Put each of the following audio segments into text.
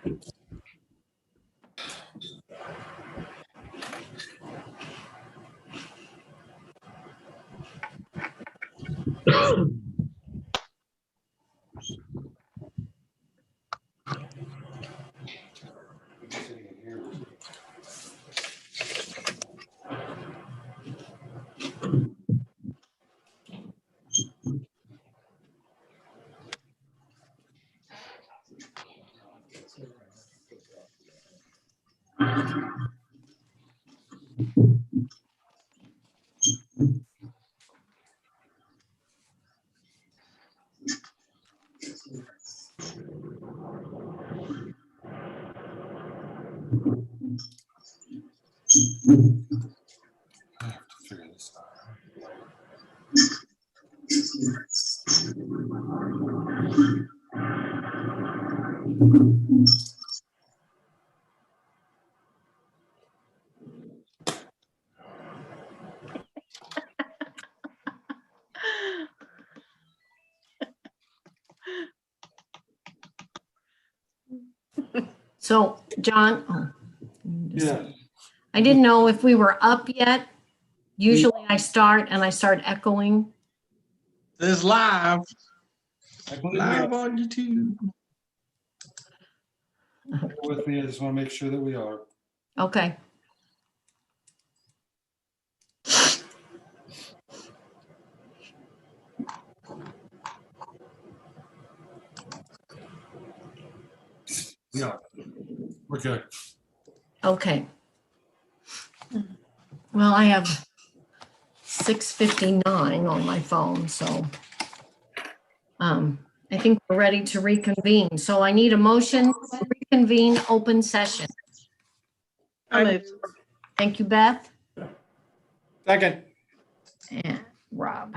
I have to figure this out. So, John, Yeah. I didn't know if we were up yet. Usually I start echoing. It's live, I believe live on YouTube. Bear with me. I just want to make sure that we are. Okay. Yeah. We're good. Okay. Well, I have 6:59 on my phone, so I think we're ready to reconvene. So I need a motion to reconvene open session. I moved. Thank you, Beth Second. and Rob.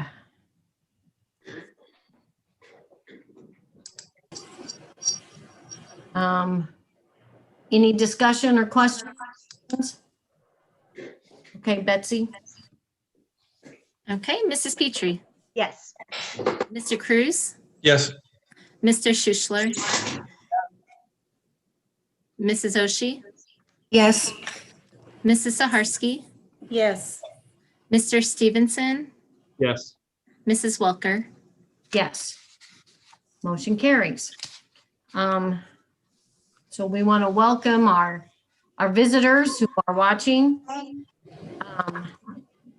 Any discussion or questions? Okay, Betsy? Okay, Mrs. Petrie, Yes. Mr. Cruz, Yes. Mr. Schuschler, Mrs. Oshie, Yes. Mrs. Saharsky, Yes. Mr. Stevenson, Yes. Mrs. Welker. Yes. Motion carries. So we want to welcome our visitors who are watching.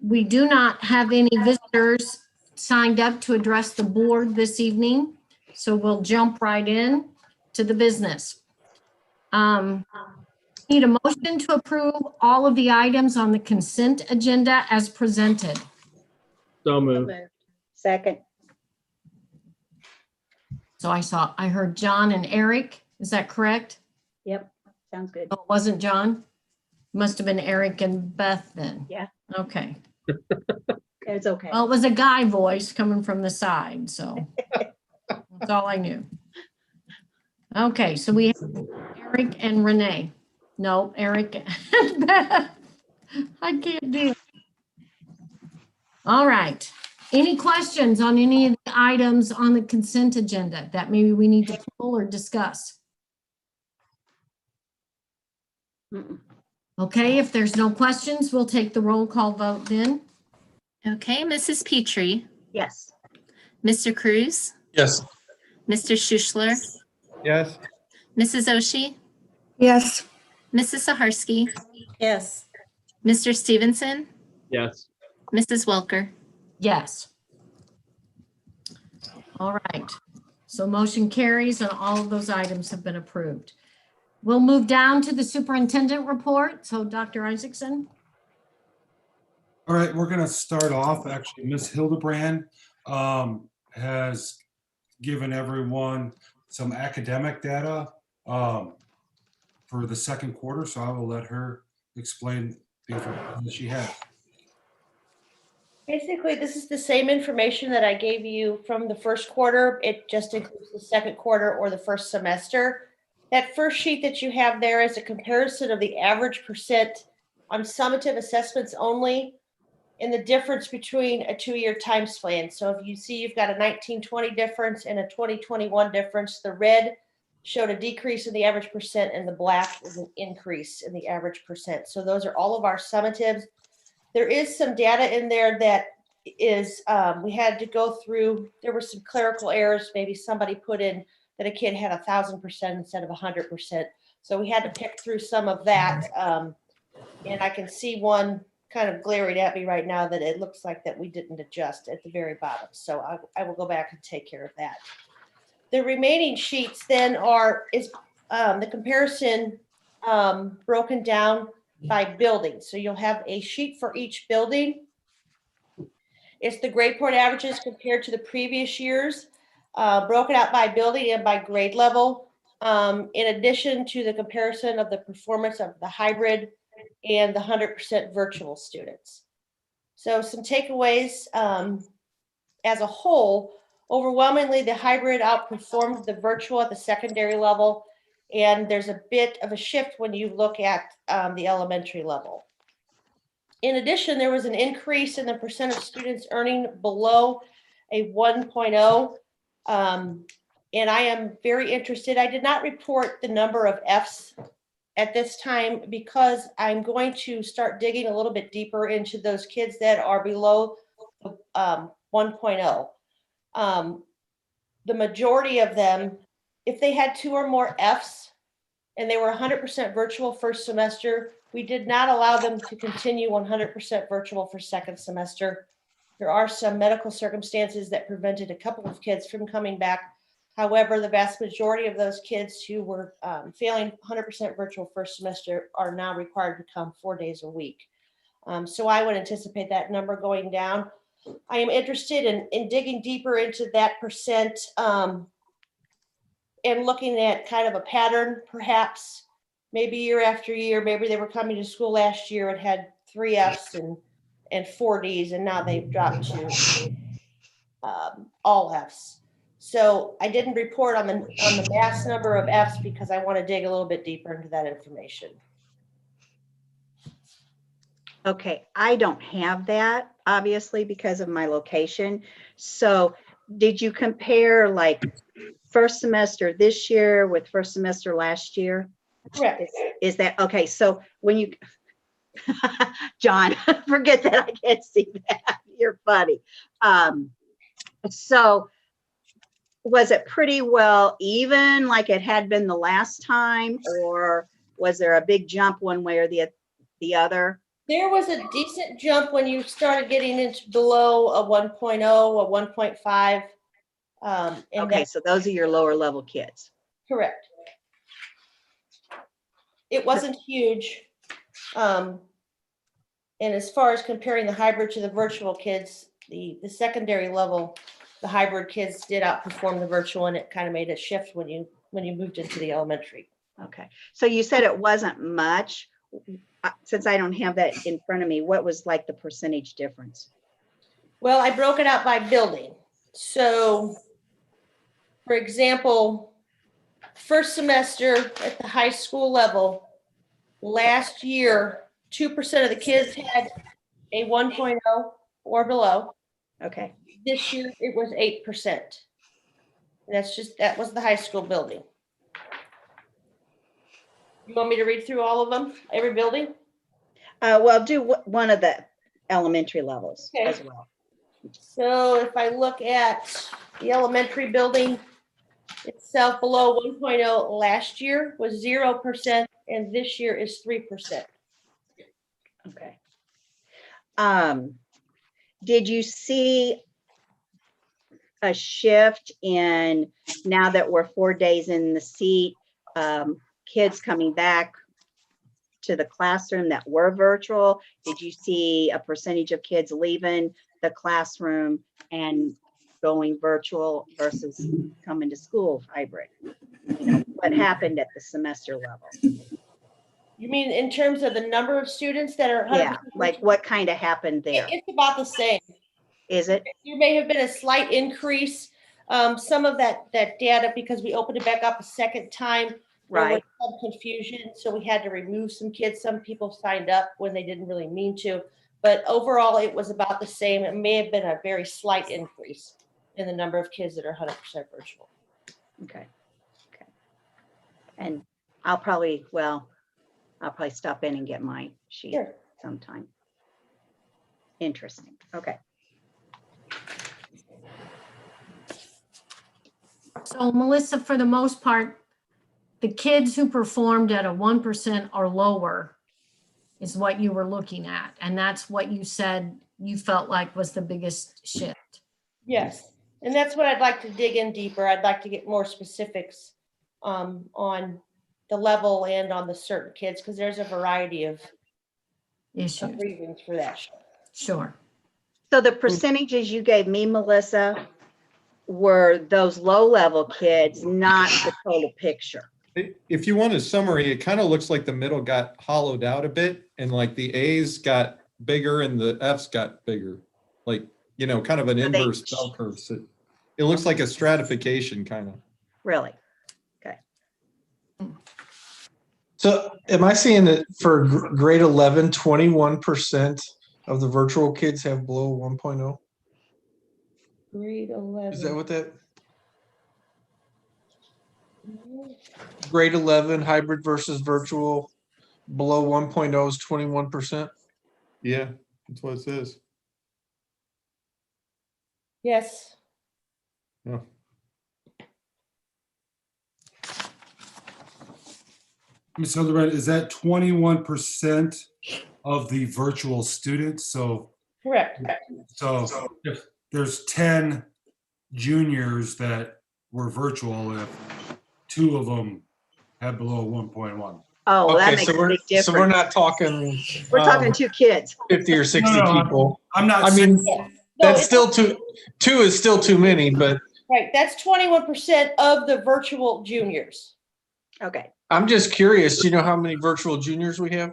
We do not have any visitors signed up to address the board this evening, so we'll jump right in to the business. Need a motion to approve all of the items on the consent agenda as presented. So moved. Second. So I heard John and Eric. Is that correct? Yep. Sounds good. Oh, it wasn't John? Must have been Eric and Beth then. Yeah. Okay. It's okay. Well, it was a guy voice coming from the side, so that's all I knew. Okay, so we have Eric and Renee. No, Eric and Beth. I can't do it. All right. Any questions on any of the items on the consent agenda that maybe we need to pull or discuss? Mm-mm. Okay, if there's no questions, we'll take the roll call vote then. Okay, Mrs. Petrie, Yes. Mr. Cruz, Yes. Mr. Schuschler, Yes. Mrs. Oshie, Yes. Mrs. Saharsky, Yes. Mr. Stevenson, Yes. Mrs. Welker. Yes. All right. So motion carries and all of those items have been approved. We'll move down to the superintendent report. So Dr. Isaacson. All right, we're going to start off. Actually, Miss Hildebrand has given everyone some academic data for the second quarter, so I will let her explain the information that she has. Basically, this is the same information that I gave you from the first quarter. It just includes the second quarter or the first semester. That first sheet that you have there is a comparison of the average percent on summative assessments only and the difference between a 2-year time span. So if you see you've got a 1920 difference and a 2021 difference, the red showed a decrease in the average percent, and the black is an increase in the average percent. So those are all of our summatives. There is some data in there that is, we had to go through, there were some clerical errors. Maybe somebody put in that a kid had 1,000% instead of 100%. So we had to pick through some of that. And I can see one kind of glaring at me right now that it looks like that we didn't adjust at the very bottom. So I will go back and take care of that. The remaining sheets then is the comparison broken down by building. So you'll have a sheet for each building. It's the grade point averages compared to the previous years, broken out by building and by grade level, in addition to the comparison of the performance of the hybrid and the 100% virtual students. So some takeaways as a whole, overwhelmingly the hybrid outperformed the virtual at the secondary level, and there's a bit of a shift when you look at the elementary level. In addition, there was an increase in the percent of students earning below a 1.0. And I am very interested. I did not report the number of Fs at this time because I'm going to start digging a little bit deeper into those kids that are below 1.0. The majority of them, if they had 2 or more Fs and they were 100% virtual first semester, we did not allow them to continue 100% virtual for second semester. There are some medical circumstances that prevented a couple of kids from coming back. However, the vast majority of those kids who were failing 100% virtual first semester are now required to come 4 days a week. So I would anticipate that number going down. I am interested in digging deeper into that percent and looking at kind of a pattern, perhaps, maybe year after year. Maybe they were coming to school last year and had 3 Fs and 4 Ds, and now they've dropped to all Fs. So I didn't report on the mass number of Fs because I want to dig a little bit deeper into that information. Okay, I don't have that, obviously, because of my location. So did you compare like first semester this year with first semester last year? Correct. Is that, okay, so when you, John, forget that I can't see that. You're funny. So was it pretty well even like it had been the last time, or was there a big jump one way or the other? There was a decent jump when you started getting into below a 1.0, a 1.5. Okay, so those are your lower level kids. Correct. It wasn't huge. And as far as comparing the hybrid to the virtual kids, the secondary level, the hybrid kids did outperform the virtual, and it kind of made a shift when you moved into the elementary. Okay, so you said it wasn't much. Since I don't have that in front of me, what was like the percentage difference? Well, I broke it out by building. So, for example, first semester at the high school level, last year, 2% of the kids had a 1.0 or below. Okay, This year, it was 8%. And that was the high school building. You want me to read through all of them, every building? well, do one of the elementary levels Okay. as well. So if I look at the elementary building itself, below 1.0 last year was 0%, and this year is 3%. Okay. Did you see a shift in, now that we're 4 days in the seat, kids coming back to the classroom that were virtual? Did you see a percentage of kids leaving the classroom and going virtual versus coming to school hybrid? You know, what happened at the semester level? You mean in terms of the number of students that are 100%? Yeah, like what kind of happened there? It's about the same. Is it? There may have been a slight increase. Some of that data, because we opened it back up a second time, there was Right. some confusion, so we had to remove some kids. Some people signed up when they didn't really mean to, but overall it was about the same. It may have been a very slight increase in the number of kids that are 100% virtual. Okay. Okay. And I'll probably stop in and get my sheet Sure. sometime. Interesting. Okay. So Melissa, for the most part, the kids who performed at a 1% or lower is what you were looking at. And that's what you said you felt like was the biggest shift. Yes, and that's what I'd like to dig in deeper. I'd like to get more specifics on the level and on the certain kids, because there's a variety of Issues, reasons for that. sure. So the percentages you gave me, Melissa, were those low-level kids, not the total picture. If you want a summary, it kind of looks like the middle got hollowed out a bit and like the A's got bigger and the F's got bigger. Like, you know, kind of an So they- inverse bell curve. So it looks like a stratification kind of. Really? So am I seeing that for grade 11, 21% of the virtual kids have below 1.0? Grade 11. Is that what that? Grade 11 hybrid versus virtual below 1.0 is 21%. Yeah, that's what it says. Yes, Yeah. Ms. Hildebrand, is that 21% of the virtual students? So correct. if there's 10 juniors that were virtual, if 2 of them had below 1.1. Oh, that Okay, makes so a big so we're difference. not talking. We're talking 2 kids. 50 or 60 No, no, people. I'm not I saying, mean, No, that's it's- still two is still too many, but Right, that's 21% of the virtual juniors. Okay. I'm just curious, do you know how many virtual juniors we have?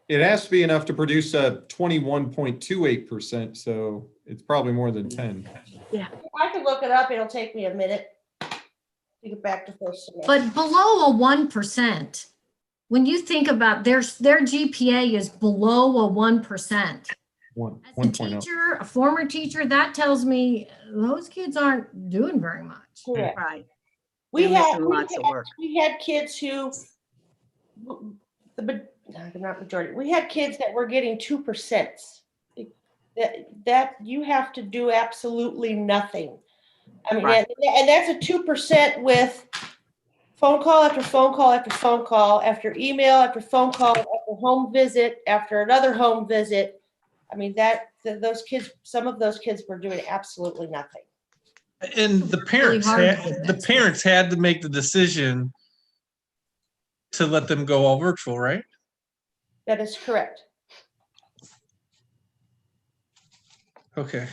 It has to be enough to produce a 21.28%. So it's probably more than 10. I can look it up, it'll take me a minute to get back to first semester. But below a 1%, when you think about their GPA is below a 1%. One, As a 1.0. teacher, a former teacher, that tells me those kids aren't doing very much. Correct. Right. We They're had, missing lots of work. we had kids who, not majority, we had kids that were getting 2%. That you have to do absolutely nothing. I mean, Right. and that's a 2% with phone call after phone call after phone call, after email, after phone call, after home visit, after another home visit. I mean, those kids, some of those kids were doing absolutely nothing. And the parents hard to had, get the that. parents had to make the decision to let them go all virtual, right? That is correct. Okay.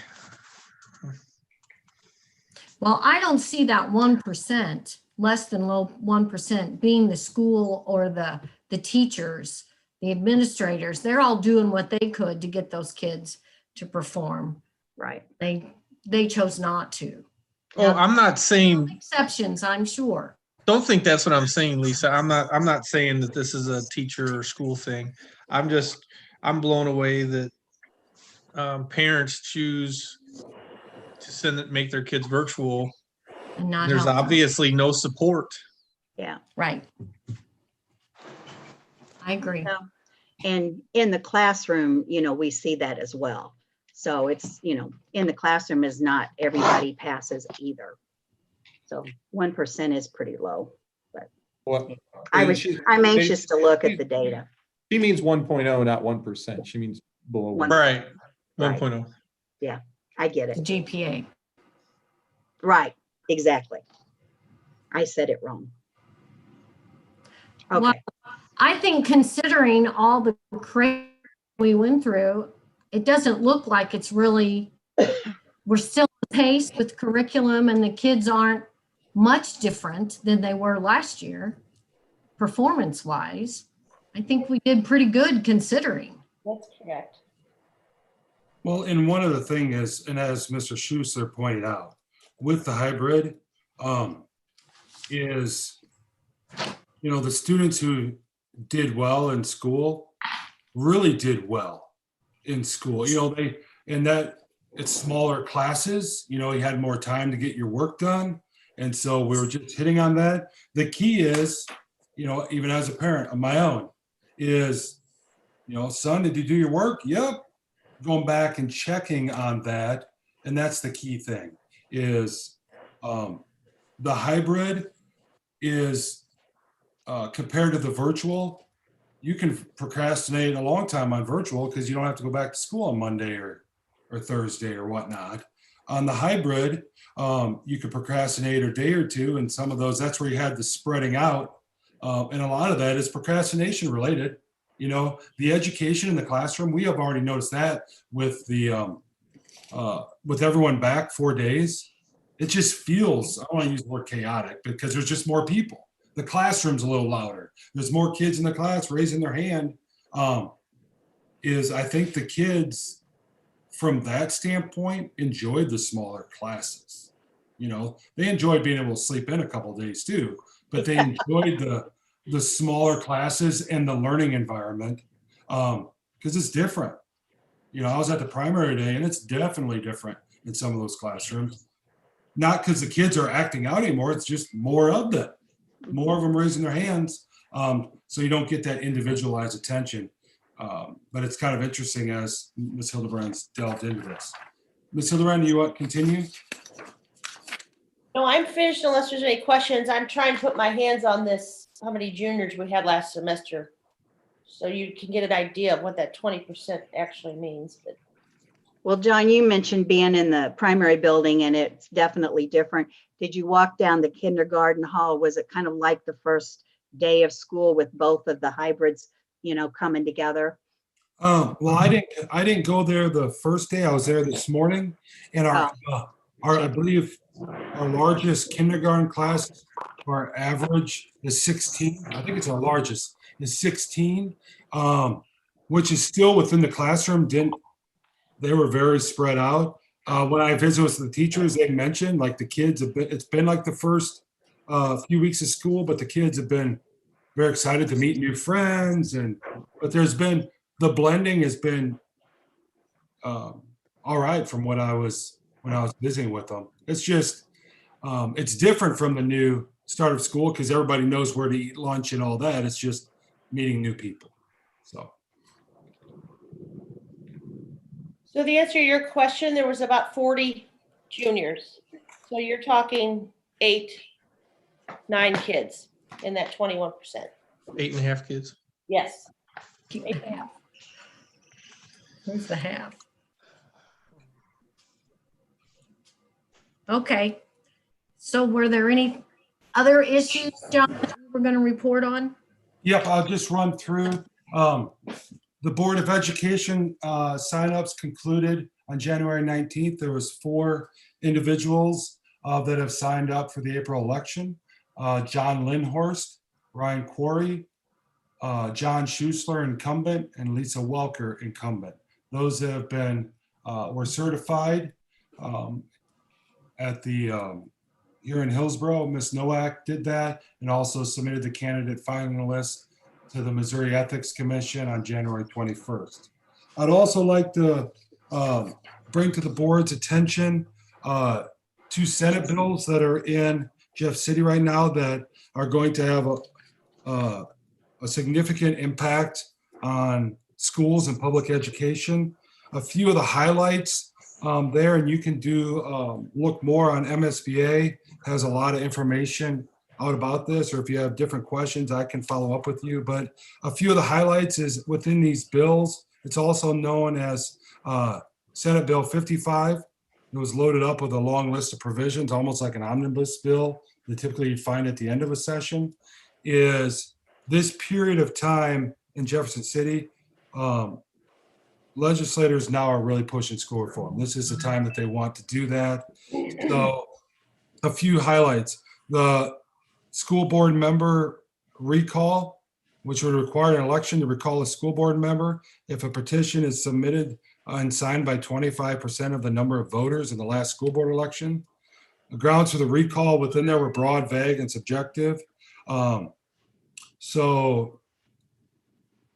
Well, I don't see that 1%, less than low 1% being the school or the teachers, the administrators. They're all doing what they could to get those kids to perform. Right. They chose not to. Oh, I'm not saying, Exceptions, I'm sure. don't think that's what I'm saying, Lisa. I'm not saying that this is a teacher or school thing. I'm blown away that parents choose to make their kids virtual. And not There's help them. obviously no support. Yeah. Right. I agree. No. And in the classroom, we see that as well. So it's, in the classroom is not everybody passes either. So 1% is pretty low. What? I'm anxious to look at the data. She means 1.0, not 1%. She means below 1. Right. Right. 1.0. I get The it. GPA. Right, exactly. I said it wrong. Well, Okay, I think considering all the crazy we went through, it doesn't look like it's really, we're still on pace with curriculum and the kids aren't much different than they were last year, performance-wise. I think we did pretty good considering. That's correct. well, and one of the thing is, and as Mr. Schuster pointed out, with the hybrid, is, the students who did well in school really did well in school. And that it's smaller classes, you had more time to get your work done. And so we were just hitting on that. The key is, even as a parent of my own, is, son, did you do your work? Yep. Going back and checking on that. And that's the key thing is the hybrid is compared to the virtual, you can procrastinate a long time on virtual because you don't have to go back to school on Monday or Thursday or whatnot. On the hybrid, you could procrastinate a day or two, and some of those, that's where you had the spreading out. And a lot of that is procrastination related. The education in the classroom, we have already noticed that with the with everyone back 4 days. It just feels, I don't want to use the word chaotic because there's just more people. The classroom's a little louder. There's more kids in the class raising their hand. I think the kids from that standpoint enjoyed the smaller classes. They enjoyed being able to sleep in a couple of days too, but they enjoyed the smaller classes and the learning environment because it's different. I was at the primary day and it's definitely different in some of those classrooms. Not because the kids are acting out anymore, it's just more of them raising their hands. So you don't get that individualized attention. But it's kind of interesting as Ms. Hildebrand's delved into this. Ms. Hildebrand, do you want to continue? No, I'm finished unless there's any questions. I'm trying to put my hands on this, how many juniors we had last semester. So you can get an idea of what that 20% actually means. But Well, John, you mentioned being in the primary building and it's definitely different. Did you walk down the kindergarten hall? Was it kind of like the first day of school with both of the hybrids, coming together? Well, I didn't go there the first day. I was there this morning, and our I believe our largest kindergarten class, our average is 16. I think it's our largest is 16, which is still within the classroom. They were very spread out. When I visited with the teachers, they mentioned like the kids it's been like the first few weeks of school, but the kids have been very excited to meet new friends, but the blending has been all right from when I was visiting with them. It's just it's different from the new start of school because everybody knows where to eat lunch and all that. It's just meeting new people. So the answer to your question, there was about 40 juniors. So you're talking 8, 9 kids in that 21%. 8.5 kids. Yes. Where's the half? Okay. So were there any other issues, John, that we were going to report on? Yep, I'll just run through. The Board of Education signups concluded on January 19th. There was 4 individuals that have signed up for the April election. John Lindhorst, Ryan Quarry, John Schuessler, incumbent, and Lisa Welker, incumbent. Those that have been were certified at the here in Hillsborough. Ms. Nowak did that and also submitted the candidate finalists to the Missouri Ethics Commission on January 21st. I'd also like to bring to the board's attention 2 Senate bills that are in Jeff City right now that are going to have a significant impact on schools and public education. A few of the highlights there, and you can look more on MSBA, has a lot of information out about this, or if you have different questions, I can follow up with you. But a few of the highlights is within these bills, it's also known as Senate Bill 55. It was loaded up with a long list of provisions, almost like an omnibus bill that typically you find at the end of a session. Is this period of time in Jefferson City, legislators now are really pushing school reform. This is the time that they want to do that. So a few highlights. The school board member recall, which would require an election to recall a school board member if a petition is submitted and signed by 25% of the number of voters in the last school board election. The grounds for the recall within there were broad, vague, and subjective. So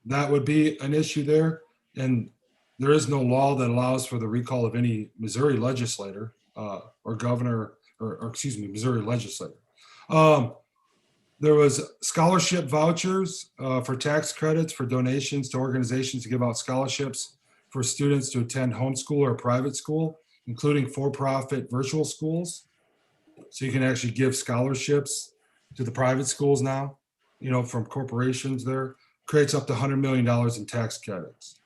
that would be an issue there. And there is no law that allows for the recall of any Missouri legislator or governor or excuse me, Missouri legislature. There was scholarship vouchers for tax credits for donations to organizations to give out scholarships for students to attend homeschool or private school, including for-profit virtual schools. So you can actually give scholarships to the private schools now, you know, from corporations there. Creates up to $100 million in tax credits.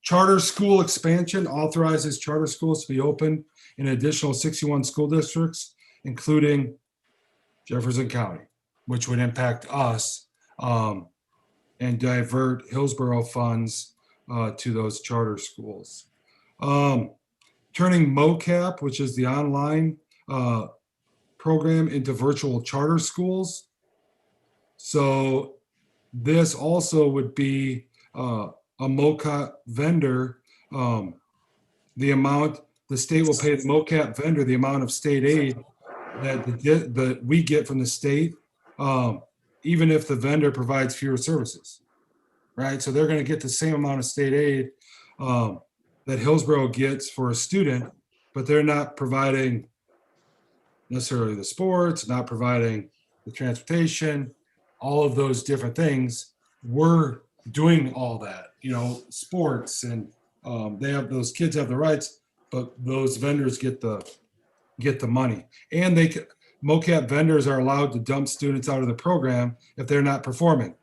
Charter school expansion authorizes charter schools to be open in an additional 61 school districts, including Jefferson County, which would impact us and divert Hillsborough funds to those charter schools. Turning MOCAP, which is the online program, into virtual charter schools. So this also would be a MOCAP vendor. The amount the state will pay the MOCAP vendor the amount of state aid that we get from the state, even if the vendor provides fewer services, right? So they're going to get the same amount of state aid that Hillsborough gets for a student, but they're not providing necessarily the sports, not providing the transportation, all of those different things. We're doing all that, you know, sports, and they have, those kids have the rights, but those vendors get the money. And MOCAP vendors are allowed to dump students out of the program if they're not performing.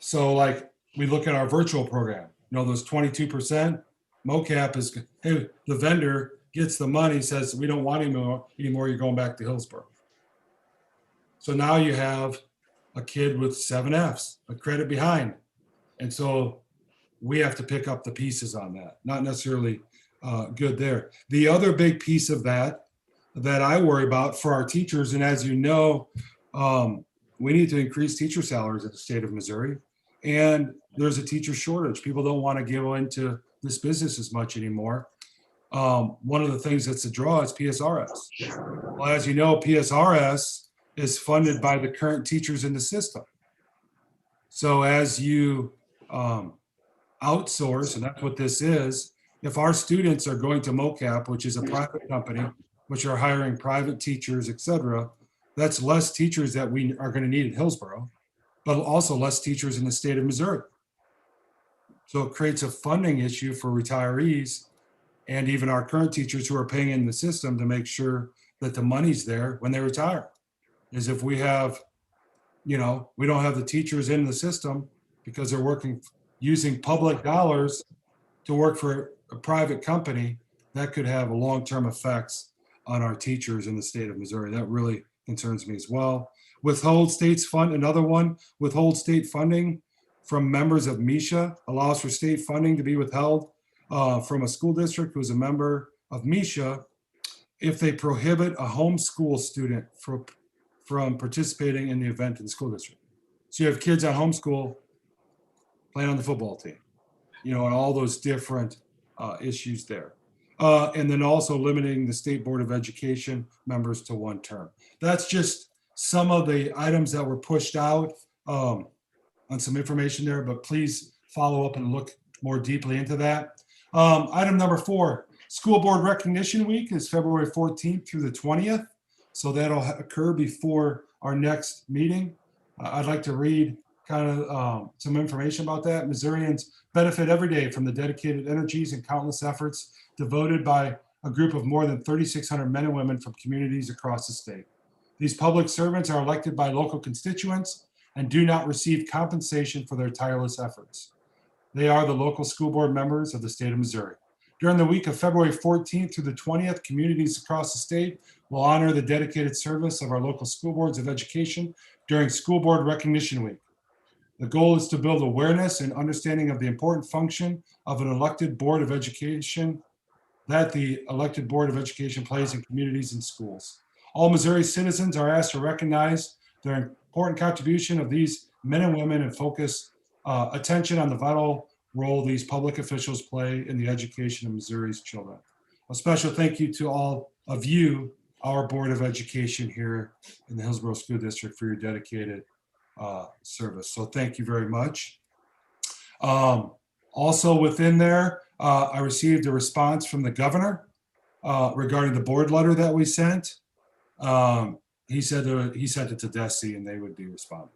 So like we look at our virtual program, you know, those 22%, MOCAP is, hey, the vendor gets the money, says, we don't want anymore, you're going back to Hillsborough. So now you have a kid with 7 Fs, a credit behind. And so we have to pick up the pieces on that, not necessarily good there. The other big piece of that I worry about for our teachers, and as you know, we need to increase teacher salaries in the state of Missouri, and there's a teacher shortage. People don't want to go into this business as much anymore. One of the things that's a draw is PSRS. Well, as you know, PSRS is funded by the current teachers in the system. So as you outsource, and that's what this is, if our students are going to MOCAP, which is a private company, which are hiring private teachers, et cetera, that's less teachers that we are going to need at Hillsborough, but also less teachers in the state of Missouri. So it creates a funding issue for retirees and even our current teachers who are paying in the system to make sure that the money's there when they retire. Is if we have, you know, we don't have the teachers in the system because they're working, using public dollars to work for a private company, that could have long-term effects on our teachers in the state of Missouri. That really concerns me as well. Withhold states fund, another one, withhold state funding from members of MISHA, allows for state funding to be withheld from a school district who is a member of MISHA if they prohibit a homeschool student from participating in the event in the school district. So you have kids on homeschool playing on the football team, you know, and all those different issues there. And then also limiting the State Board of Education members to 1 term. That's just some of the items that were pushed out on some information there, but please follow up and look more deeply into that. Item number 4, School Board Recognition Week is February 14th through the 20th. So that'll occur before our next meeting. I'd like to read kind of some information about that. Missourians benefit every day from the dedicated energies and countless efforts devoted by a group of more than 3,600 men and women from communities across the state. These public servants are elected by local constituents and do not receive compensation for their tireless efforts. They are the local school board members of the state of Missouri. During the week of February 14th through the 20th, communities across the state will honor the dedicated service of our local school boards of education during School Board Recognition Week. The goal is to build awareness and understanding of the important function of an elected board of education that the elected board of education plays in communities and schools. All Missouri citizens are asked to recognize their important contribution of these men and women and focus attention on the vital role these public officials play in the education of Missouri's children. A special thank you to all of you, our Board of Education here in the Hillsborough School District, for your dedicated service. So thank you very much. Also within there, I received a response from the governor regarding the board letter that we sent. He said he sent it to DESI and they would be responding.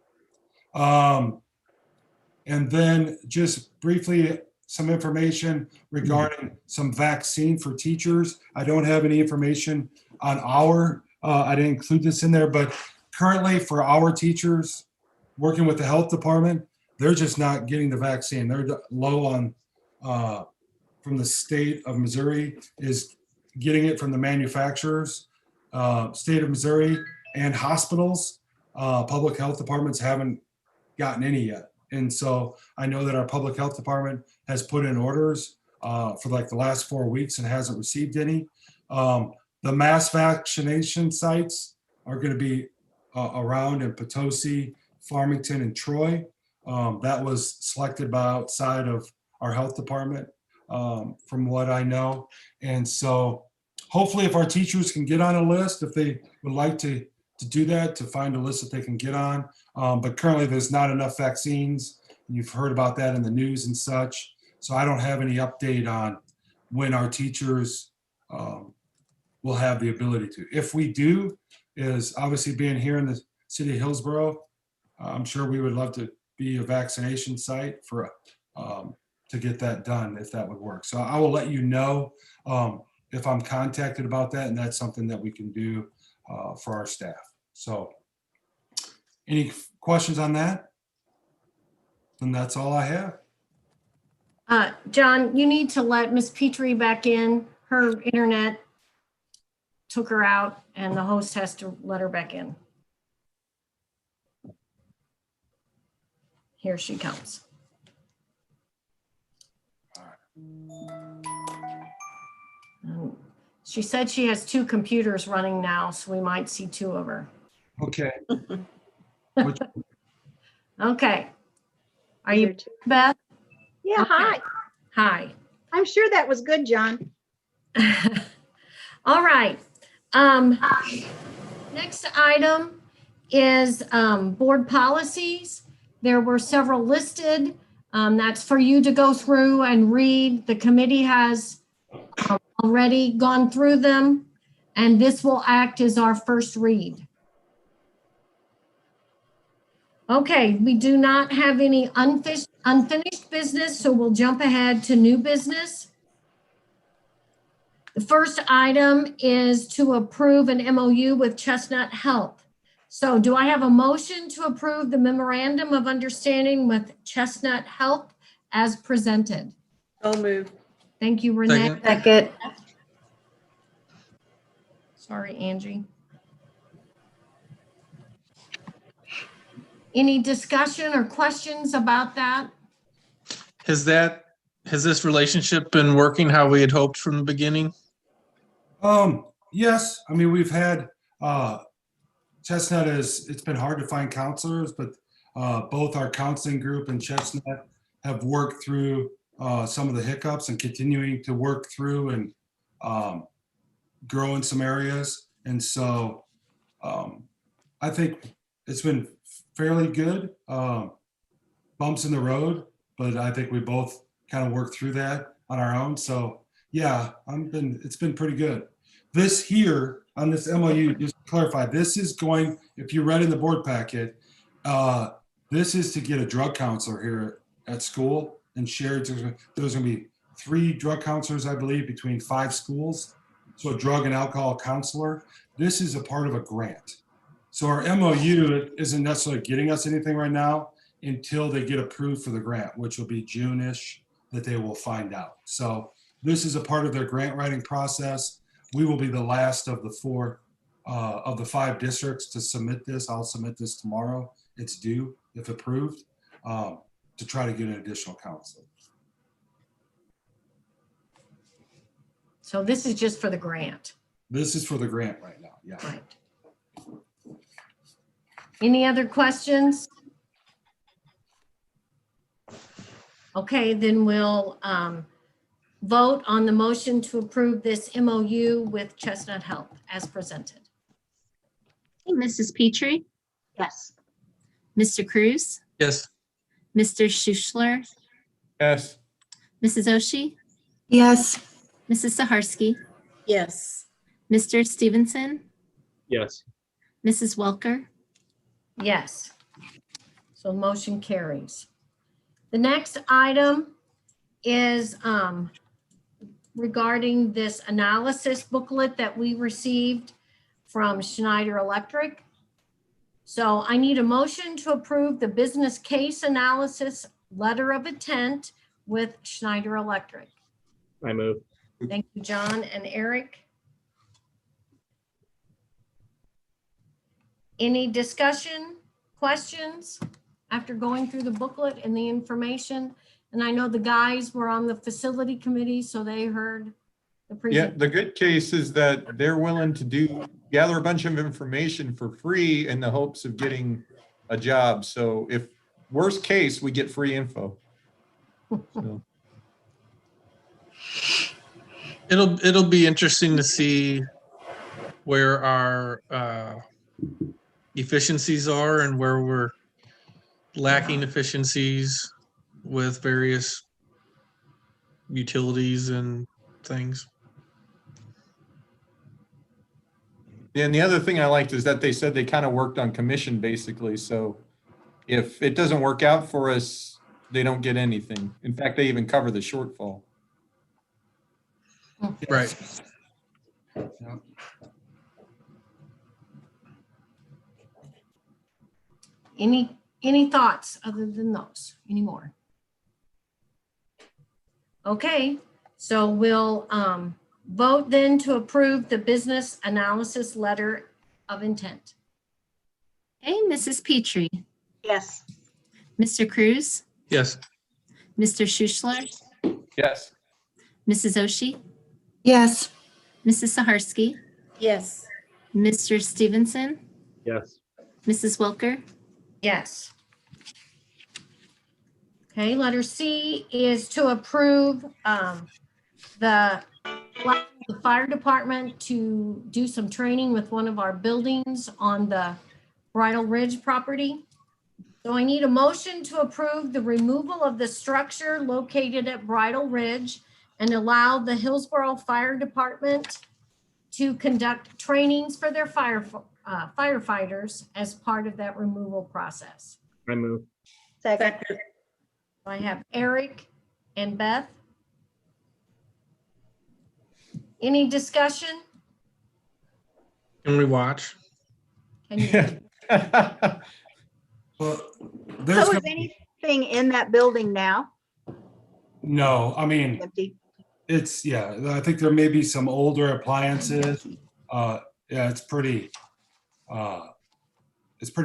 And then just briefly, some information regarding some vaccine for teachers. I don't have any information on I didn't include this in there, but currently for our teachers working with the health department, they're just not getting the vaccine. They're low on, from the state of Missouri is getting it from the manufacturers, state of Missouri and hospitals. Public health departments haven't gotten any yet. And so I know that our public health department has put in orders for like the last 4 weeks and hasn't received any. The mass vaccination sites are going to be around in Potosi, Farmington, and Troy. That was selected by outside of our health department, from what I know. And so hopefully if our teachers can get on a list, if they would like to do that, to find a list that they can get on. But currently there's not enough vaccines. You've heard about that in the news and such. So I don't have any update on when our teachers will have the ability to. If we do, is obviously being here in the city of Hillsborough, I'm sure we would love to be a vaccination site for to get that done, if that would work. So I will let you know if I'm contacted about that, and that's something that we can do for our staff. So any questions on that? And that's all I have. John, you need to let Miss Petrie back in. Her internet took her out and the host has to let her back in. Here she comes. She said she has 2 computers running now, so we might see 2 of her. Okay. Okay. Are Is you there two? Beth? Yeah, Okay. hi. Hi. I'm sure that was good, John. All right. Next item is board policies. There were several listed. That's for you to go through and read. The committee has already gone through them, and this will act as our first read. Okay, we do not have any unfinished business, so we'll jump ahead to new business. The first item is to approve an MOU with Chestnut Health. So do I have a motion to approve the memorandum of understanding with Chestnut Health as presented? So moved. Thank you, Renee. Second. Second. Sorry, Angie. Any discussion or questions about that? Has this relationship been working how we had hoped from the beginning? Yes, I mean, we've had, Chestnut it's been hard to find counselors, but both our counseling group and Chestnut have worked through some of the hiccups and continuing to work through and grow in some areas. And so I think it's been fairly good, bumps in the road, but I think we both kind of worked through that on our own. So yeah, it's been pretty good. This here on this MOU, just to clarify, this is going, if you read in the board packet, this is to get a drug counselor here at school and shared. There's going to be 3 drug counselors, I believe, between 5 schools. So a drug and alcohol counselor. This is a part of a grant. So our MOU isn't necessarily getting us anything right now until they get approved for the grant, which will be June-ish that they will find out. So this is a part of their grant writing process. We will be the last of the 4 of the 5 districts to submit this. I'll submit this tomorrow. It's due, if approved, to try to get an additional counselor. So this is just for the grant, This is for the grant right now, yeah. right? Any other questions? Okay, then we'll vote on the motion to approve this MOU with Chestnut Health as presented. Mrs. Petrie, Yes. Mr. Cruz, Yes. Mr. Schuschler, Yes. Mrs. Oshie, Yes. Mrs. Saharsky, Yes. Mr. Stevenson, Yes. Mrs. Welker, Yes. So motion carries. The next item is regarding this analysis booklet that we received from Schneider Electric. So I need a motion to approve the business case analysis letter of intent with Schneider Electric. I move. Thank you, John and Eric. Any discussion, questions after going through the booklet and the information? And I know the guys were on the facility committee, so they heard the Yeah, presentation. the good case is that they're willing to gather a bunch of information for free in the hopes of getting a job. So if worst case, we get free info. So, It'll be interesting to see where our efficiencies are and where we're lacking efficiencies with various utilities and things. and the other thing I liked is that they said they kind of worked on commission basically. So if it doesn't work out for us, they don't get anything. In fact, they even cover the shortfall. Right. Yep. Any thoughts other than those anymore? Okay, so we'll vote then to approve the business analysis letter of intent. okay, Mrs. Petrie, Yes. Mr. Cruz, Yes. Mr. Schuschler, Yes. Mrs. Oshie, Yes. Mrs. Saharsky, Yes. Mr. Stevenson, Yes. Mrs. Welker, Yes. Okay, letter C is to approve the fire department to do some training with one of our buildings on the Bridal Ridge property. So I need a motion to approve the removal of the structure located at Bridal Ridge and allow the Hillsborough Fire Department to conduct trainings for their firefighters as part of that removal process. I move. Second. I have Eric and Beth. Any discussion? Can we watch? Can you? Yeah. Well, there's So is gonna- anything in that building now no, I mean, empty? it's, yeah, I think there may be some older appliances. Yeah, it's pretty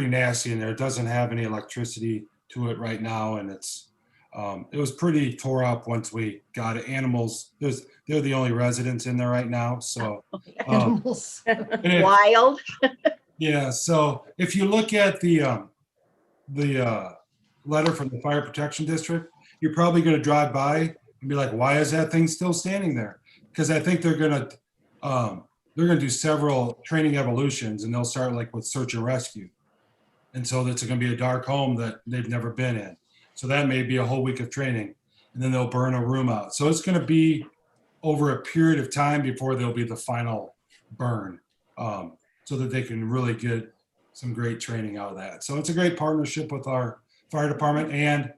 nasty in there. It doesn't have any electricity to it right now, and it was pretty tore up once we got it. Animals, they're the only residents in there right now, so. Animals. and it- Wild? Yeah, so if you look at the letter from the Fire Protection District, you're probably gonna drive by and be like, why is that thing still standing there? Because I think they're gonna do several training evolutions, and they'll start like with search and rescue. And so it's gonna be a dark home that they've never been in. So that may be a whole week of training, and then they'll burn a room out. So it's gonna be over a period of time before there'll be the final burn, so that they can really get some great training out of that. So it's a great partnership with our fire department, and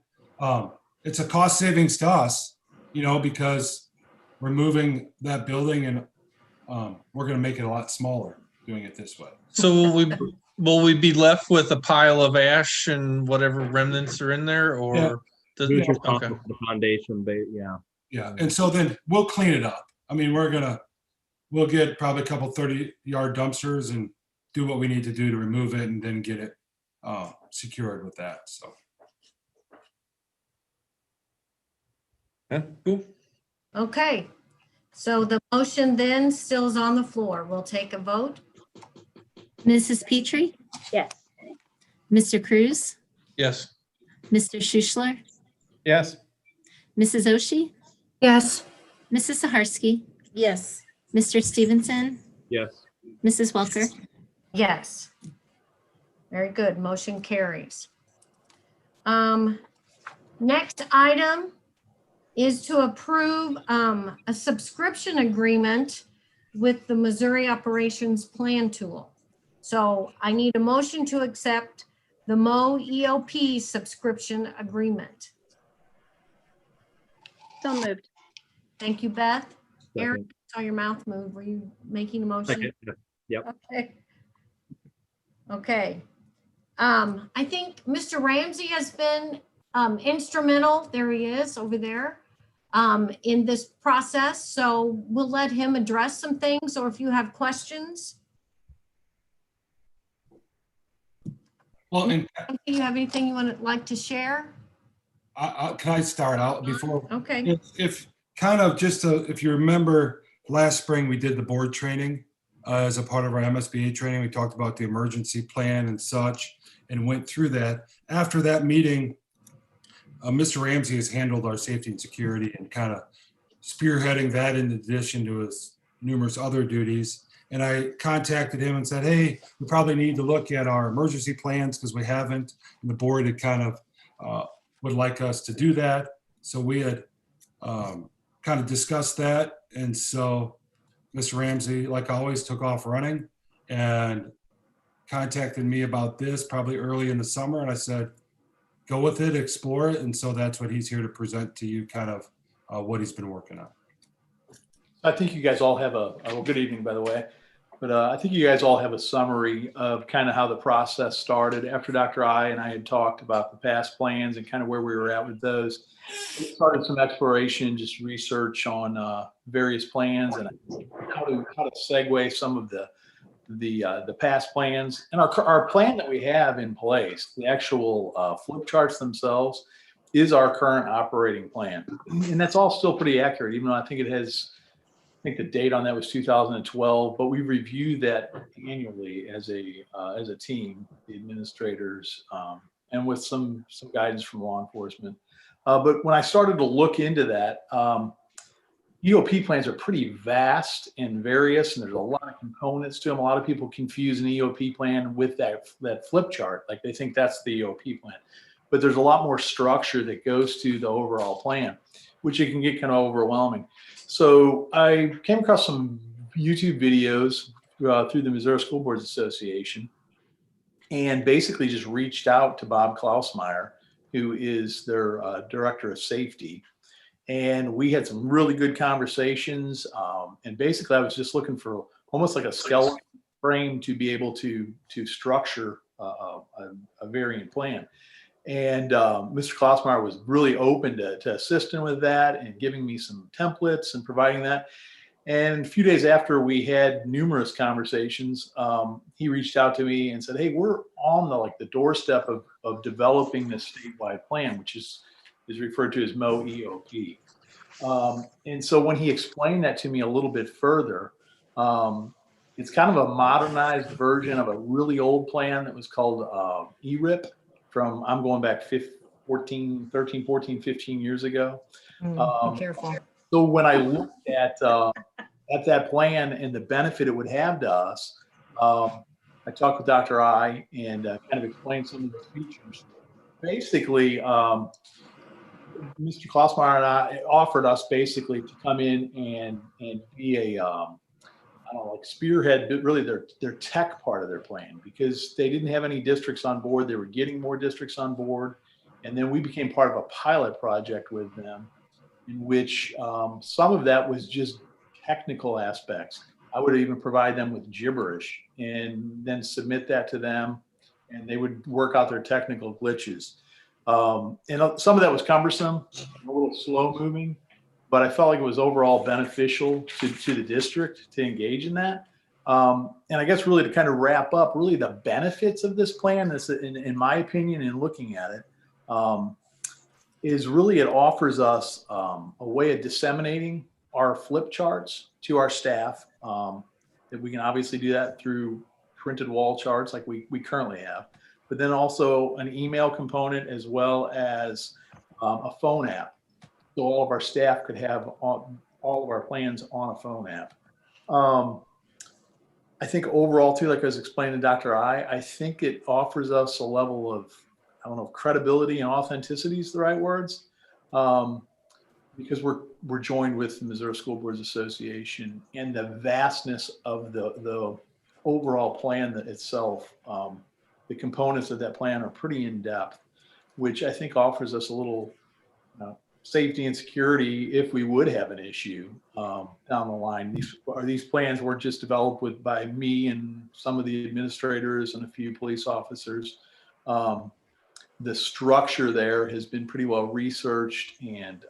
it's a cost savings to us, because we're moving that building, and we're going to make it a lot smaller doing it this way. So will we be left with a pile of ash and whatever remnants are in there, Yeah. or? does- Who's Okay. responsible for the foundation? Yeah. Yeah, and so then we'll clean it up. I mean, we'll get probably a couple 30-yard dumpsters and do what we need to do to remove it, and then get it secured with that, so. Yeah, cool. Okay, so the motion then still is on the floor. We'll take a vote. Mrs. Petrie, Yes. Mr. Cruz, Yes. Mr. Schuschler, Yes. Mrs. Oshie, Yes. Mrs. Saharsky, Yes. Mr. Stevenson, Yes. Mrs. Welker, Yes. Very good. Motion carries. Next item is to approve a subscription agreement with the Missouri Operations Plan Tool. So I need a motion to accept the Mo EOP subscription agreement. So moved. Thank you, Beth. Eric, Second. saw your mouth move. Were you making a motion? Second. Yep. Okay. Okay. I think Mr. Ramsey has been instrumental, there he is over there, in this process. So we'll let him address some things, or if you have questions. Well, and Do you have anything you would like to share? can I start out before? Okay, If kind of just if you remember last spring, we did the board training as a part of our MSBA training. We talked about the emergency plan and such and went through that. After that meeting, Mr. Ramsey has handled our safety and security and kind of spearheading that in addition to his numerous other duties. And I contacted him and said, hey, we probably need to look at our emergency plans because we haven't. And the board had kind of would like us to do that. So we had kind of discussed that. And so Mr. Ramsey, like always, took off running and contacted me about this probably early in the summer. And I said, go with it, explore it. And so that's what he's here to present to you, kind of what he's been working on. I think you guys all have well, good evening, by the way. But I think you guys all have a summary of kind of how the process started after Dr. I and I had talked about the past plans and kind of where we were at with those. We started some exploration, just research on various plans and how to segue some of the past plans. And our plan that we have in place, the actual flip charts themselves, is our current operating plan. And that's all still pretty accurate, even though I think it has, I think the date on that was 2012, but we review that annually as a team, the administrators, and with some guidance from law enforcement. But when I started to look into that, EOP plans are pretty vast and various, and there's a lot of components to them. A lot of people confuse an EOP plan with that flip chart, like they think that's the EOP plan. But there's a lot more structure that goes to the overall plan, which it can get kind of overwhelming. So I came across some YouTube videos through the Missouri School Boards Association and basically just reached out to Bob Klausmeyer, who is their director of safety. And we had some really good conversations. And basically I was just looking for almost like a skeleton frame to be able to structure a variant plan. And Mr. Klausmeyer was really open to assisting with that and giving me some templates and providing that. And a few days after we had numerous conversations, he reached out to me and said, hey, we're on the doorstep of developing this statewide plan, which is referred to as Mo EOP. And so when he explained that to me a little bit further, it's kind of a modernized version of a really old plan that was called ERIP. From, I'm going back 13, 14, 15 years ago. be careful. So when I looked at that plan and the benefit it would have to us, I talked with Dr. I and kind of explained some of the features. Basically, Mr. Klausmeyer and I offered us basically to come in and be a I don't know, like spearhead, but really their tech part of their plan, because they didn't have any districts on board. They were getting more districts on board. And then we became part of a pilot project with them in which some of that was just technical aspects. I would even provide them with gibberish and then submit that to them, and they would work out their technical glitches. And some of that was cumbersome, a little slow moving, but I felt like it was overall beneficial to the district to engage in that. And I guess really to kind of wrap up, really the benefits of this plan, in my opinion, in looking at it, is really it offers us a way of disseminating our flip charts to our staff. That we can obviously do that through printed wall charts like we currently have, but then also an email component as well as a phone app. So all of our staff could have all of our plans on a phone app. I think overall too, like I was explaining to Dr. I think it offers us a level of, I don't know if credibility and authenticity is the right words. because we're joined with the Missouri School Boards Association, and the vastness of the overall plan that itself, the components of that plan are pretty in-depth, which I think offers us a little safety and security if we would have an issue down the line. These plans weren't just developed by me and some of the administrators and a few police officers. The structure there has been pretty well researched and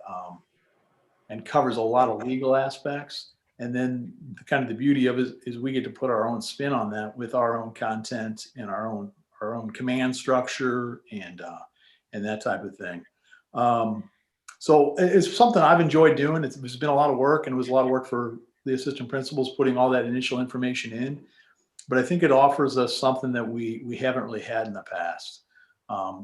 covers a lot of legal aspects. And then kind of the beauty of it is we get to put our own spin on that with our own content and our own command structure and that type of thing. So it's something I've enjoyed doing. It's been a lot of work, and it was a lot of work for the assistant principals putting all that initial information in. But I think it offers us something that we haven't really had in the past.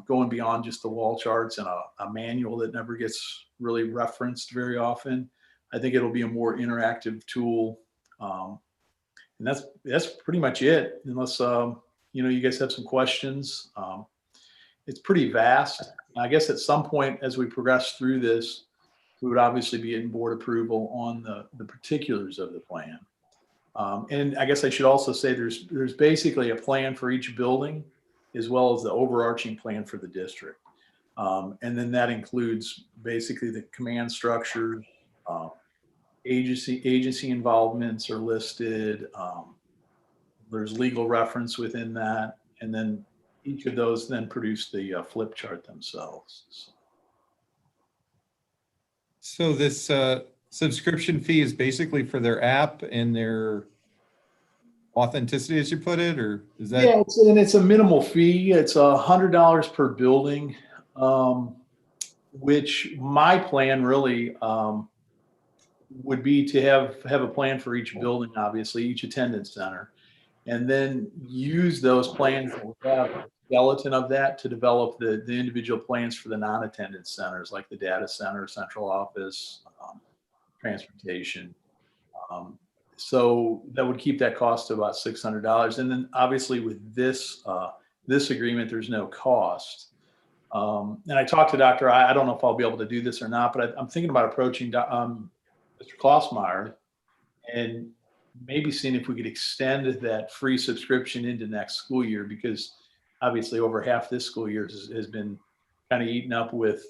Going beyond just the wall charts and a manual that never gets really referenced very often. I think it'll be a more interactive tool. And that's pretty much it, unless you guys have some questions. It's pretty vast. I guess at some point as we progress through this, we would obviously be in board approval on the particulars of the plan. And I guess I should also say there's basically a plan for each building as well as the overarching plan for the district. And then that includes basically the command structure, agency involvements are listed. There's legal reference within that. And then each of those then produce the flip chart themselves. So this subscription fee is basically for their app and their authenticity, as you put it, or is that? Yeah, it's a minimal fee. It's $100 per building, which my plan really would be to have a plan for each building, obviously, each attendance center, and then use those plans that we have, a skeleton of that, to develop the individual plans for the non-attendance centers, like the data center, central office, transportation. So that would keep that cost to about $600. And then obviously with this agreement, there's no cost. And I talked to Dr. I don't know if I'll be able to do this or not, but I'm thinking about approaching Mr. Klossmeyer and maybe seeing if we could extend that free subscription into next school year, because obviously over half this school year has been kind of eaten up with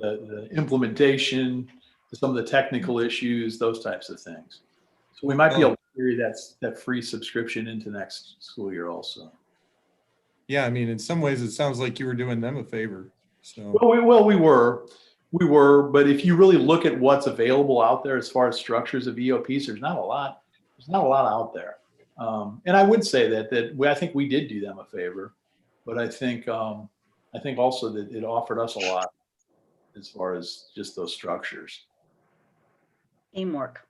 the implementation, some of the technical issues, those types of things. So we might be able to carry that free subscription into next school year also. Yeah, I mean, in some ways, it sounds like you were doing them a favor. So Well, we were, but if you really look at what's available out there as far as structures of EOPs, there's not a lot out there. And I would say that I think we did do them a favor, but I think also that it offered us a lot as far as just those structures. Teamwork.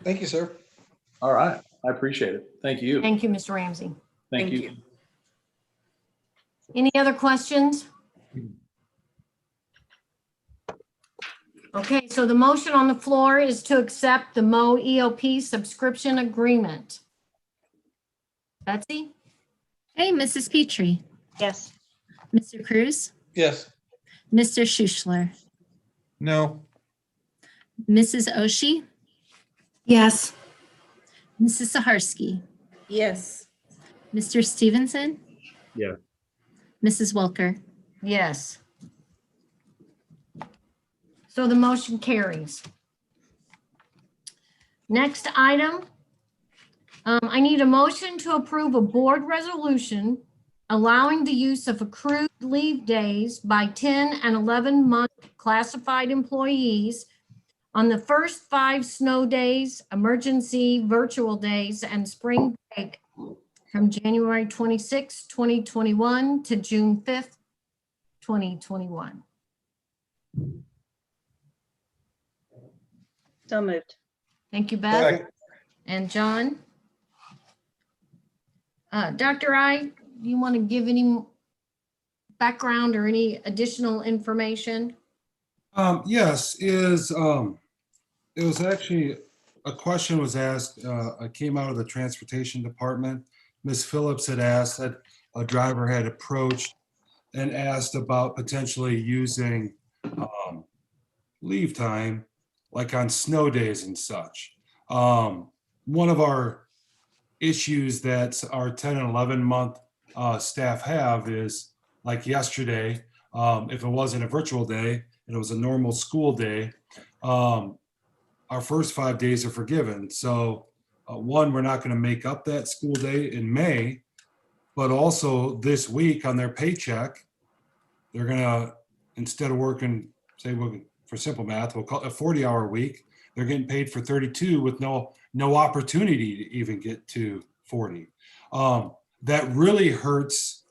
Thank you, sir. All right. I appreciate it. Thank you. Thank you, Mr. Ramsey. Thank you. Any other questions? Okay, so the motion on the floor is to accept the Mo EOP subscription agreement. Betsy? Hey, Mrs. Petrie, Yes. Mr. Cruz, Yes. Mr. Schuschler, no, Mrs. Oshie, Yes. Mrs. Saharsky, Yes. Mr. Stevenson, Yes. Mrs. Welker. Yes. So the motion carries. Next item, I need a motion to approve a board resolution allowing the use of accrued leave days by 10 and 11-month classified employees on the first 5 snow days, emergency virtual days, and spring break from January 26, 2021 to June 5th, 2021. So moved. Thank you, Beth. And John? Dr. I, do you want to give any background or any additional information? Yes, it was actually, a question was asked, it came out of the transportation department. Ms. Phillips had asked that a driver had approached and asked about potentially using leave time, like on snow days and such. One of our issues that our 10 and 11 month staff have is like yesterday, if it wasn't a virtual day and it was a normal school day, our first 5 days are forgiven. So one, we're not going to make up that school day in May, but also this week on their paycheck, they're going to, instead of working, say for simple math, we'll call it a 40-hour week, they're getting paid for 32 with no opportunity to even get to 40. That really hurts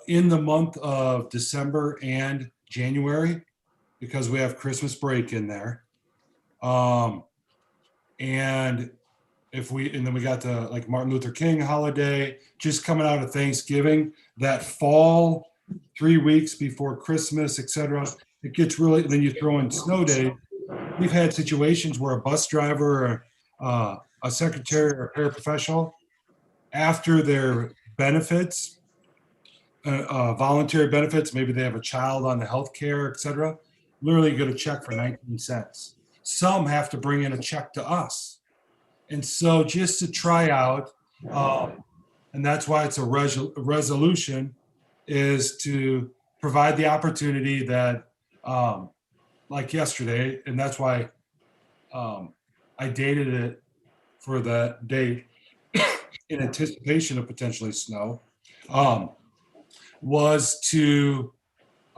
in the month of December and January because we have Christmas break in there. And then we got the like Martin Luther King holiday, just coming out of Thanksgiving, that fall 3 weeks before Christmas, etc. It gets really, then you throw in snow day. We've had situations where a bus driver or a secretary or a paraprofessional, after their benefits, voluntary benefits, maybe they have a child on the health care, etc., literally get a check for 19 cents. Some have to bring in a check to us. And so just to try out, and that's why it's a resolution, is to provide the opportunity that, like yesterday, and that's why I dated it for that date in anticipation of potentially snow, was to,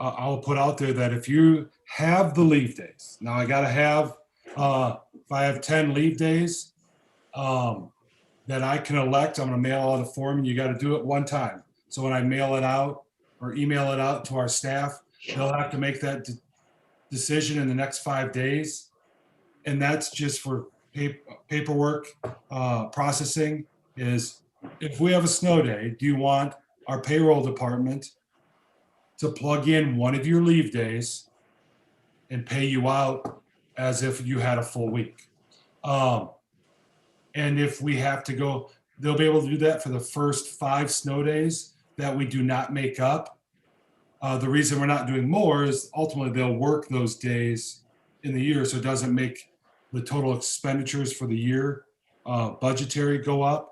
I'll put out there that if you have the leave days, now I gotta have, if I have 10 leave days, that I can elect, I'm gonna mail out a form and you gotta do it one time. So when I mail it out or email it out to our staff, they'll have to make that decision in the next 5 days. And that's just for paperwork processing. Is if we have a snow day, do you want our payroll department to plug in one of your leave days and pay you out as if you had a full week? And if we have to go, they'll be able to do that for the first 5 snow days that we do not make up. The reason we're not doing more is ultimately they'll work those days in the year, so it doesn't make the total expenditures for the year budgetary go up.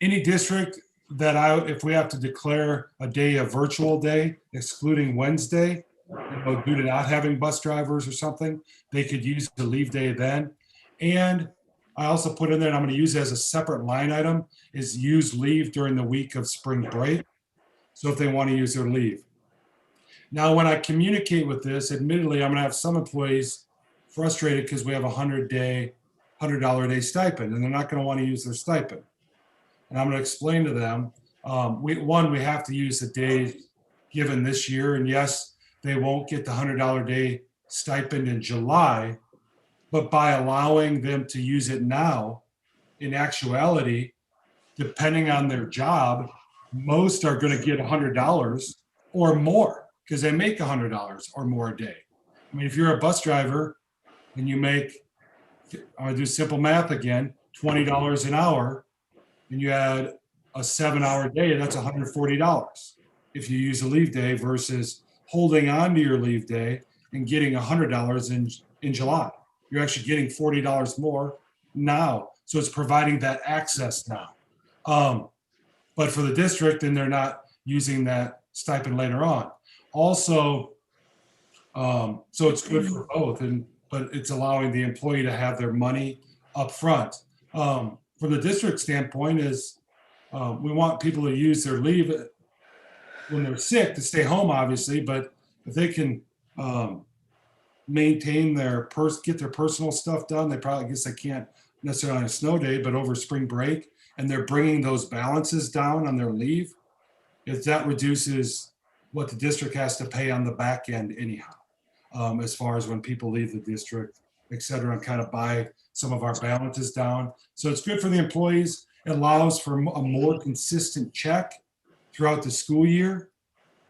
Any district that if we have to declare a day a virtual day, excluding Wednesday, due to not having bus drivers or something, they could use the leave day then. And I also put in there, and I'm going to use it as a separate line item, is use leave during the week of spring break. So if they want to use their leave. Now, when I communicate with this, admittedly, I'm going to have some employees frustrated because we have a $100 a day stipend, and they're not going to want to use their stipend. And I'm going to explain to them, we have to use the days given this year. And yes, they won't get the $100 a day stipend in July, but by allowing them to use it now, in actuality, depending on their job, most are going to get $100 or more because they make $100 or more a day. I mean, if you're a bus driver and you make, I'm going to do simple math again, $20 an hour, and you had a 7-hour day, that's $140 if you use a leave day versus holding on to your leave day and getting $100 in July. You're actually getting $40 more now. So it's providing that access now. But for the district, then they're not using that stipend later on. Also, so it's good for both, but it's allowing the employee to have their money up front. From the district standpoint is we want people to use their leave when they're sick to stay home, obviously, but if they can maintain get their personal stuff done, they probably, I guess they can't necessarily on a snow day, but over spring break, and they're bringing those balances down on their leave, if that reduces what the district has to pay on the back end anyhow, as far as when people leave the district, et cetera, and kind of buy some of our balances down. So it's good for the employees. It allows for a more consistent check throughout the school year,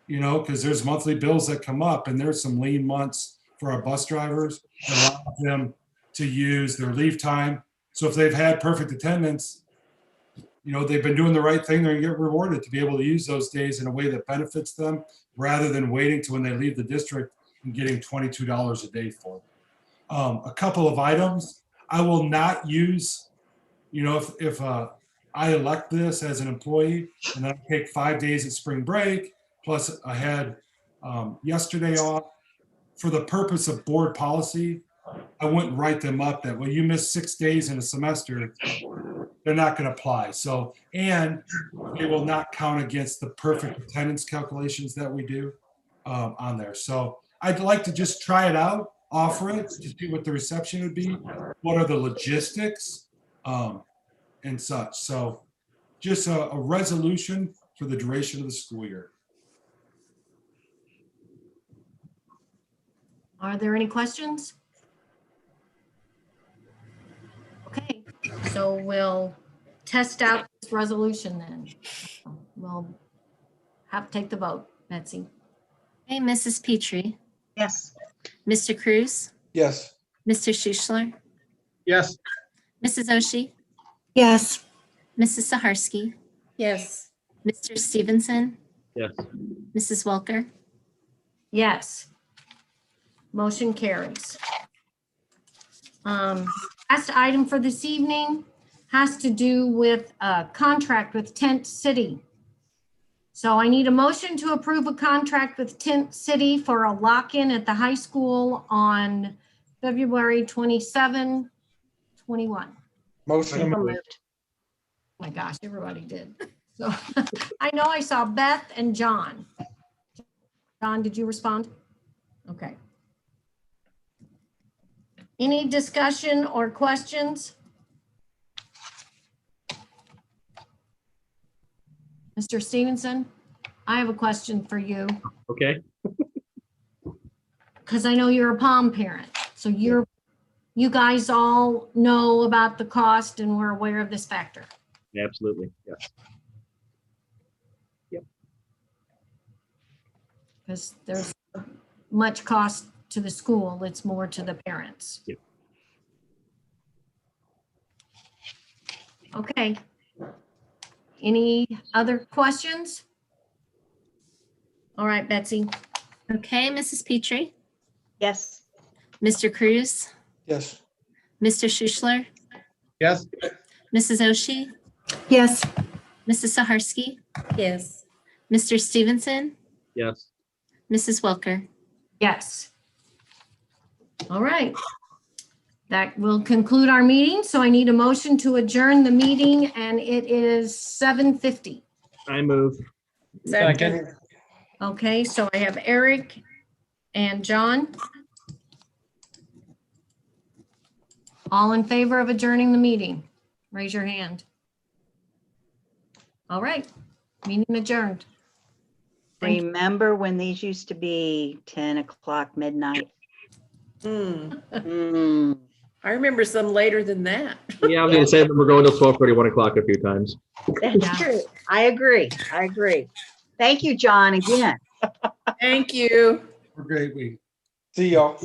because there's monthly bills that come up, and there's some lean months for our bus drivers. It allows them to use their leave time. So if they've had perfect attendance, they've been doing the right thing. They're gonna get rewarded to be able to use those days in a way that benefits them rather than waiting to when they leave the district and getting $22 a day for them. A couple of items, I will not use, if I elect this as an employee and then I take 5 days at spring break, plus I had yesterday off, for the purpose of board policy, I wouldn't write them up that, well, you missed 6 days in a semester, they're not going to apply. So, and they will not count against the perfect attendance calculations that we do on there. So I'd like to just try it out, offer it, to see what the reception would be. What are the logistics and such. So just a resolution for the duration of the school year. Are there any questions? Okay, so we'll test out this resolution then. We'll have to take the vote. Betsy? Okay, Mrs. Petrie, Yes. Mr. Cruz, Yes. Mr. Schuschler, Yes. Mrs. Oshie, Yes. Mrs. Saharsky, Yes. Mr. Stevenson, Yes. Mrs. Welker. Yes. Motion carries. Last item for this evening has to do with a contract with Tent City. So I need a motion to approve a contract with Tent City for a lock-in at the high school on February 27, 21. Motion. Oh my gosh, everybody did. So I know I saw Beth and John. John, did you respond? Okay. Any discussion or questions? Mr. Stevenson, I have a question for you Okay. because I know you're a Palm parent. So you guys all know about the cost and we're aware of this factor. Absolutely. Yes. Because there's much cost to the school, it's more to the parents. Yep. Okay. Any other questions? All right, Betsy. Okay, Mrs. Petrie, Yes. Mr. Cruz, Yes. Mr. Schuschler, Yes. Mrs. Oshie, Yes. Mrs. Saharsky, Yes. Mr. Stevenson, Yes. Mrs. Welker. Yes. All right. That will conclude our meeting. So I need a motion to adjourn the meeting and it is 7:50. I move. Second. Okay, so I have Eric and John. All in favor of adjourning the meeting? Raise your hand. All right, meeting adjourned. Thank you. Remember when these used to be 10 o'clock midnight? Mm. I remember some later than that. Yeah, I was gonna say that we're going till 12:30, 1 o'clock a few times. That's Yeah. true. I agree. Thank you, John, again. Thank you. We're great. We See y'all.